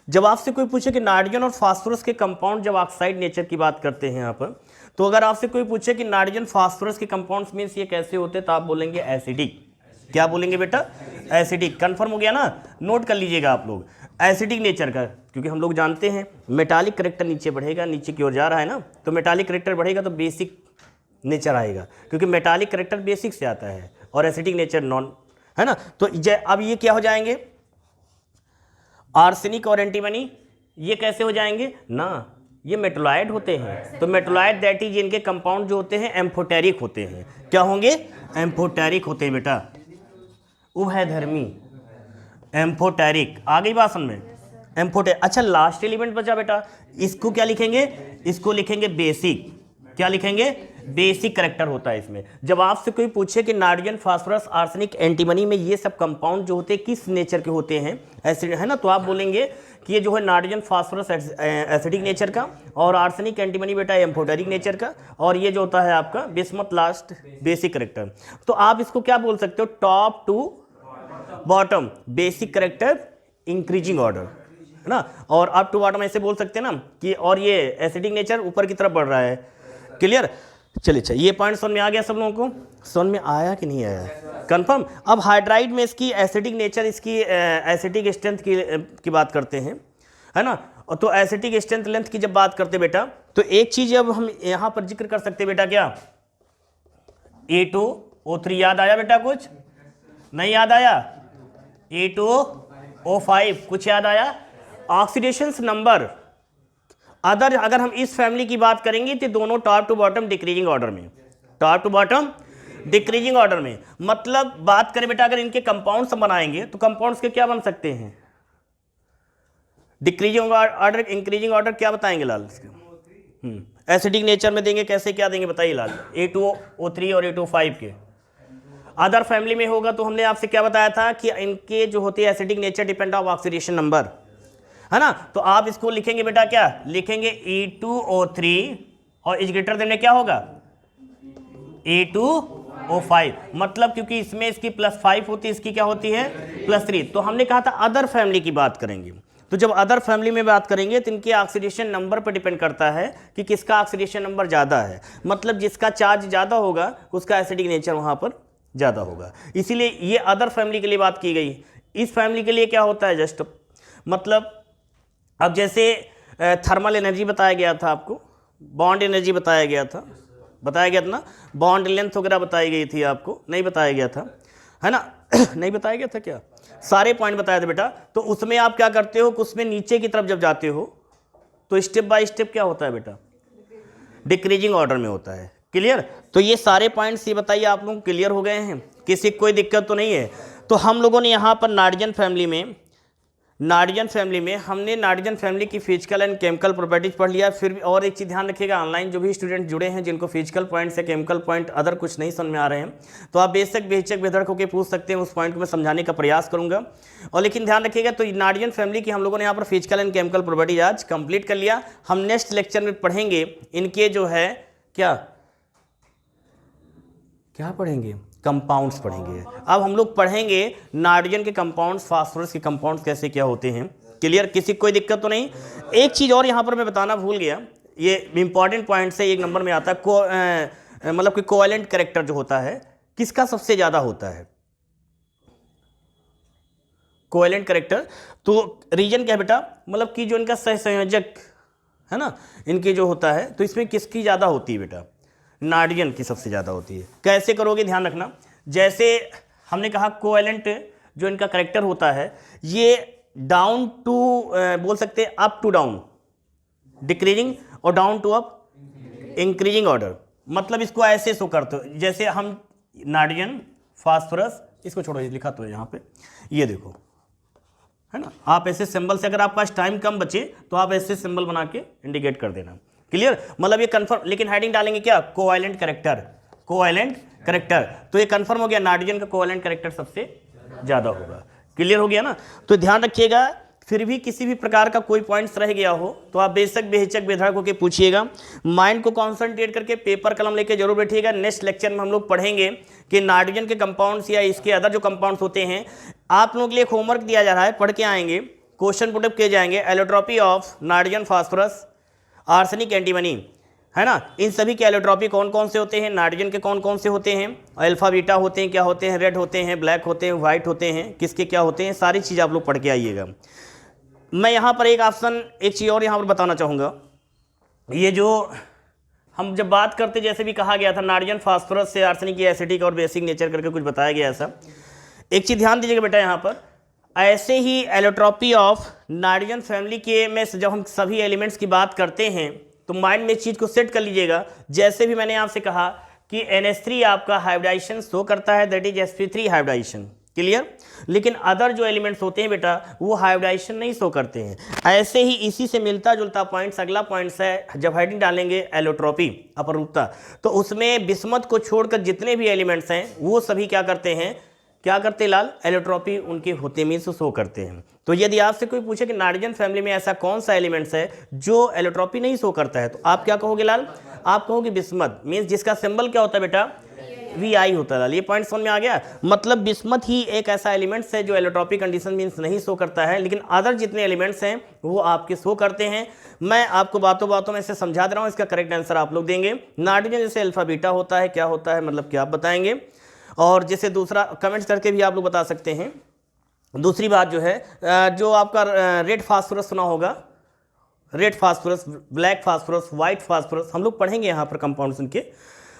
Speaker 2: जब आपसे कोई पूछे कि नाइट्रोजन और फास्फोरस के कंपाउंड जब ऑक्साइड नेचर की बात करते हैं यहाँ पर, तो अगर आपसे कोई पूछे कि नाइट्रोजन फास्फोरस के कंपाउंड्स मीन्स ये कैसे होते, तो आप बोलेंगे एसिडिक। क्या बोलेंगे बेटा? एसिडिक। कंफर्म हो गया ना, नोट कर लीजिएगा आप लोग, एसिडिक नेचर का, क्योंकि हम लोग जानते हैं मेटालिक करेक्टर नीचे बढ़ेगा, नीचे की ओर जा रहा है ना, तो मेटालिक करेक्टर बढ़ेगा तो बेसिक नेचर आएगा, क्योंकि मेटालिक करेक्टर बेसिक से आता है और एसिडिक नेचर नॉन, है ना। तो अब ये क्या हो जाएंगे? आर्सेनिक और एंटीमनी ये कैसे हो जाएंगे ना, ये मेटोलाइट होते हैं। तो मेटोलाइट दैट इज इनके कंपाउंड जो होते हैं एम्फोटेरिक होते हैं। क्या होंगे? एम्फोटेरिक होते हैं बेटा, उभयधर्मी एम्फोटेरिक। आ गई बात समझ में? एम्फोटेरिक। अच्छा लास्ट एलिमेंट बचा बेटा, इसको क्या लिखेंगे? इसको लिखेंगे बेसिक। क्या लिखेंगे? बेसिक करेक्टर होता है इसमें। जब आपसे कोई पूछे कि नाइट्रोजन, फास्फोरस, आर्सेनिक, एंटीमनी में ये सब कंपाउंड जो होते हैं किस नेचर के होते हैं, एसिड है ना, तो आप बोलेंगे कि ये जो है नाइट्रोजन, फास्फोरस एसिडिक नेचर का, और आर्सेनिक, एंटीमनी बेटा एम्फोटेरिक नेचर का, और ये जो होता है आपका बिस्मथ लास्ट बेसिक करेक्टर। तो आप इसको क्या बोल सकते हो? Top to bottom basic character increasing order, है ना। और अप टू बॉटम ऐसे बोल सकते हैं ना कि, और ये एसिडिक नेचर ऊपर की तरफ बढ़ रहा है। क्लियर? चलिए अच्छा, ये पॉइंट समझ में आ गया सब लोगों को? समझ में आया कि नहीं आया? कंफर्म। अब हाइड्राइड में इसकी एसिडिक नेचर, इसकी एसिडिक स्ट्रेंथ की बात करते हैं, है ना। तो एसिडिक स्ट्रेंथ लेंथ की जब बात करते बेटा, तो एक चीज अब हम यहाँ पर जिक्र कर सकते बेटा, क्या? A2O3 याद आया बेटा? कुछ नहीं याद आया? A2O5 कुछ याद आया? ऑक्सीडेशन नंबर अदर, अगर हम इस फैमिली की बात करेंगे तो दोनों top to bottom decreasing order में, top to bottom decreasing order में। मतलब बात करें बेटा, अगर इनके कंपाउंड्स हम बनाएंगे तो कंपाउंड्स के क्या बन सकते हैं? डिक्रीजिंग ऑर्डर, इंक्रीजिंग ऑर्डर, क्या बताएंगे लाल? एसिडिक नेचर में देंगे कैसे, क्या देंगे बताइए लाल? A2O3 और A2O5 के। अदर फैमिली में होगा तो हमने आपसे क्या बताया था कि इनके जो होते हैं acidic nature depend of oxidation number, है ना। तो आप इसको लिखेंगे बेटा, क्या लिखेंगे? E2O3 और इज ग्रेटर देन में क्या होगा? A2O5। मतलब क्योंकि इसमें इसकी +5 होती है, इसकी क्या होती है? +3। तो हमने कहा था अदर फैमिली की बात करेंगे, तो जब अदर फैमिली में बात करेंगे तो इनके ऑक्सीडेशन नंबर पर डिपेंड करता है कि किसका ऑक्सीडेशन नंबर ज़्यादा है। मतलब जिसका चार्ज ज़्यादा होगा उसका एसिडिक नेचर वहाँ पर ज़्यादा होगा। इसीलिए ये अदर फैमिली के लिए बात की गई। इस फैमिली के लिए क्या होता है? जस्ट मतलब अब जैसे थर्मल एनर्जी बताया गया था आपको, बॉन्ड एनर्जी बताया गया था ना, बॉन्ड लेंथ वगैरह बताई गई थी आपको, नहीं बताया गया था, है ना। नहीं बताया गया था क्या? सारे पॉइंट बताए थे बेटा। तो उसमें आप क्या करते हो, उसमें नीचे की तरफ जब जाते हो तो स्टेप बाय स्टेप क्या होता है बेटा? डिक्रीजिंग ऑर्डर में होता है। क्लियर? तो ये सारे पॉइंट्स ये बताइए आप लोग क्लियर हो गए हैं? किसी कोई दिक्कत तो नहीं है? तो हम लोगों ने यहाँ पर नाइट्रोजन फैमिली में हमने नाइट्रोजन फैमिली की फिजिकल एंड केमिकल प्रॉपर्टीज पढ़ लिया। फिर भी और एक चीज़ ध्यान रखिएगा, ऑनलाइन जो भी स्टूडेंट जुड़े हैं जिनको फिजिकल पॉइंट से केमिकल पॉइंट अदर कुछ नहीं समझ में आ रहे हैं, तो आप बेहिचक बेधड़क होकर पूछ सकते हैं। उस पॉइंट को मैं समझाने का प्रयास करूंगा। और लेकिन ध्यान रखिएगा, तो नाइट्रोजन फैमिली की हम लोगों ने यहाँ पर फिजिकल एंड केमिकल प्रॉपर्टीज आज कंप्लीट कर लिया। हम नेक्स्ट लेक्चर में पढ़ेंगे इनके जो है क्या पढ़ेंगे? कंपाउंड्स पढ़ेंगे। अब हम लोग पढ़ेंगे नाइट्रोजन के कंपाउंड्स, फास्फोरस के कंपाउंड्स कैसे क्या होते हैं। क्लियर? किसी कोई दिक्कत तो नहीं? एक चीज़ और यहाँ पर मैं बताना भूल गया, ये इंपॉर्टेंट पॉइंट से एक नंबर में आता है, मतलब कि कोवैलेंट कैरेक्टर जो होता है किसका सबसे ज़्यादा होता है? Covalent character. तो रीजन क्या है बेटा? मतलब कि जो इनका सहसंयोजक है ना, इनकी जो होता है, तो इसमें किसकी ज़्यादा होती है बेटा? नाइट्रोजन की सबसे ज़्यादा होती है। कैसे करोगे ध्यान रखना, जैसे हमने कहा कोवैलेंट जो इनका करेक्टर होता है ये डाउन टू बोल सकते हैं अप टू डाउन डिक्रीजिंग और down to up increasing order. मतलब इसको ऐसे शो करते हो, जैसे हम नाइट्रोजन, फास्फोरस, इसको छोड़ो, ये लिखा तो है यहाँ पे, ये देखो, है ना। आप ऐसे सिंबल से, अगर आपके पास टाइम कम बचे तो आप ऐसे सिंबल बना के इंडिकेट कर देना। क्लियर? मतलब ये कंफर्म, लेकिन हेडिंग डालेंगे क्या? Covalent character, covalent character. तो ये कंफर्म हो गया, नाइट्रोजन का कोवैलेंट कैरेक्टर सबसे ज़्यादा होगा। क्लियर हो गया ना? तो ध्यान रखिएगा, फिर भी किसी भी प्रकार का कोई पॉइंट्स रह गया हो तो आप बेहिचक बेधड़क होकर पूछिएगा। माइंड को कॉन्सेंट्रेट करके पेपर कलम लेके जरूर बैठिएगा। नेक्स्ट लेक्चर में हम लोग पढ़ेंगे कि नाइट्रोजन के कंपाउंड्स या इसके अदर जो कंपाउंड्स होते हैं, आप लोगों के लिए होमवर्क दिया जा रहा है, पढ़ के आएंगे, क्वेश्चन पुटअप किए जाएंगे। Allotropy of nitrogen, phosphorus, arsenic, antimony, है ना। इन सभी के एलोट्रॉपी कौन कौन से होते हैं, नाइट्रोजन के कौन कौन से होते हैं, अल्फा बीटा होते हैं, क्या होते हैं, रेड होते हैं, ब्लैक होते हैं, वाइट होते हैं, किसके क्या होते हैं, सारी चीज़ आप लोग पढ़ के आइएगा। मैं यहाँ पर एक चीज़ और यहाँ पर बताना चाहूँगा। ये जो हम जब बात करते, जैसे भी कहा गया था नाइट्रोजन, फास्फोरस से आर्सेनिक की एसिडिक और बेसिक नेचर करके कुछ बताया गया ऐसा। एक चीज़ ध्यान दीजिएगा बेटा, यहाँ पर ऐसे ही एलोट्रॉपी ऑफ नाइट्रोजन फैमिली के में जब हम सभी एलिमेंट्स की बात करते हैं तो माइंड में इस चीज़ को सेट कर लीजिएगा। जैसे भी मैंने आपसे कहा कि NH3 आपका हाइब्रिडाइजेशन शो करता है, that is sp3 hybridization, clear. लेकिन अदर जो एलिमेंट्स होते हैं बेटा वो हाइब्रिडाइजेशन नहीं शो करते हैं। ऐसे ही इसी से मिलता जुलता पॉइंट्स अगला पॉइंट्स है, जब हेडिंग डालेंगे एलोट्रॉपी अपरूपता, तो उसमें बिस्मथ को छोड़कर जितने भी एलिमेंट्स हैं वो सभी क्या करते हैं, क्या करते हैं लाल, एलोट्रॉपी उनके होते मीन्स शो करते हैं। तो यदि आपसे कोई पूछे कि नाइट्रोजन फैमिली में ऐसा कौन सा एलिमेंट्स है जो एलोट्रॉपी नहीं शो करता है, तो आप क्या कहोगे लाल, आप कहोगे बिस्मथ, मीन्स जिसका सिंबल क्या होता है बेटा, Vi होता है लाल। ये पॉइंट समझ में आ गया। मतलब बिस्मथ ही एक ऐसा एलिमेंट्स है जो एलोट्रॉपी कंडीशन मीन्स नहीं शो करता है, लेकिन अदर जितने एलिमेंट्स हैं वो आपके शो करते हैं। मैं आपको बातों बातों में से समझा दे रहा हूँ, इसका करेक्ट आंसर आप लोग देंगे। नाइट्रोजन जैसे अल्फा बीटा होता है, क्या होता है मतलब क्या आप बताएंगे, और जैसे दूसरा कमेंट्स करके भी आप लोग बता सकते हैं। दूसरी बात जो है, जो आपका रेड फास्फोरस सुना होगा, red phosphorus, black phosphorus, white phosphorus, हम लोग पढ़ेंगे यहाँ पर कंपाउंड्स उनके,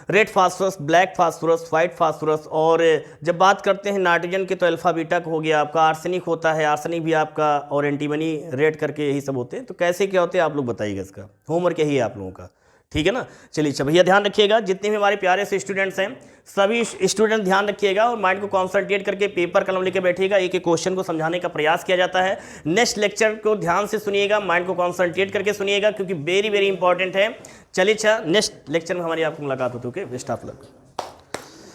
Speaker 2: red phosphorus, black phosphorus, white phosphorus. और जब बात करते हैं नाइट्रोजन के तो अल्फा बीटा हो गया आपका, आर्सेनिक होता है, आर्सेनिक भी आपका, और एंटीमनी, रेड करके यही सब होते हैं। तो कैसे क्या होते हैं आप लोग बताइएगा, इसका होमवर्क यही है आप लोगों का, ठीक है ना। चलिए अच्छा भैया ध्यान रखिएगा, जितने भी हमारे प्यारे से स्टूडेंट्स हैं सभी स्टूडेंट ध्यान रखिएगा और माइंड को कॉन्संट्रेट करके पेपर कलम लेकर बैठिएगा। एक एक क्वेश्चन को समझाने का प्रयास किया जाता है। नेक्स्ट लेक्चर को ध्यान से सुनिएगा, माइंड को कॉन्संट्रेट करके सुनिएगा, क्योंकि वेरी वेरी इंपॉर्टेंट है। चलिए अच्छा, नेक्स्ट लेक्चर में हमारी आपको मुलाकात होती है। Okay, best of luck.